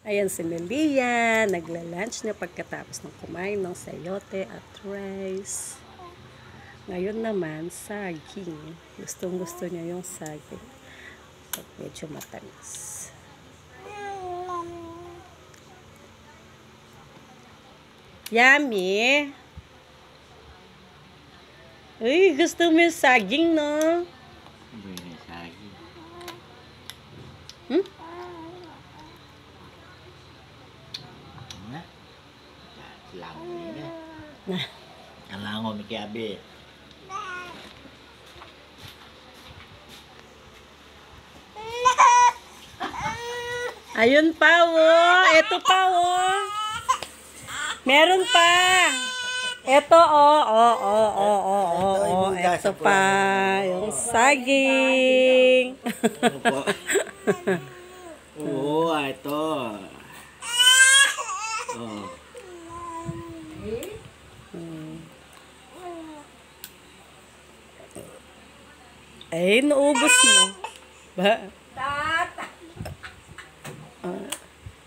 Ayan si Lilia, nagla-lunch na pagkatapos ng kumain ng sayote at rice. Ngayon naman, saging. Gustong-gusto niya yung saging. At medyo matamis. Yummy! Uy, gusto mo yung saging, no? Hindi na saging. Hmm? Na? Lango nila. Na. Ang lango may kiabi. Ayun pa, oh. Ito pa, oh. Meron pa. Ito, Ito pa. Yung saging. Oo, ito. Oh. Ay, naubos mo. Ba? Tata.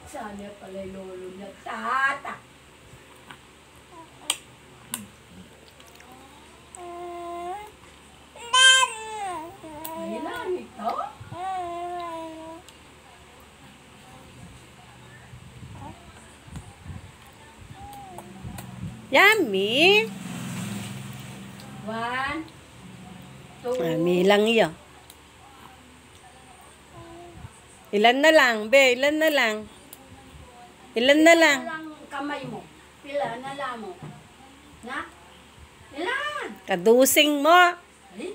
Sana pala yung lolo niya. Tata. Ayun na, ito. Yummy. 1, 2. Yummy lang yun. Ilan na lang, be? Ilan na lang? Ilan na lang? Ilang kamay mo? Pila na lang mo? Na? Ilan? Kadusing mo. 1,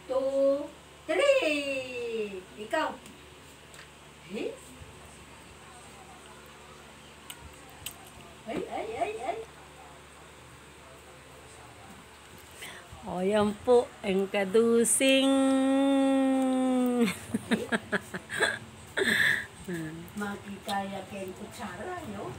2, 3. Ikaw. Eh? Ay. O, yan po, ang kadusing. Makikaya kayong kutsara, no?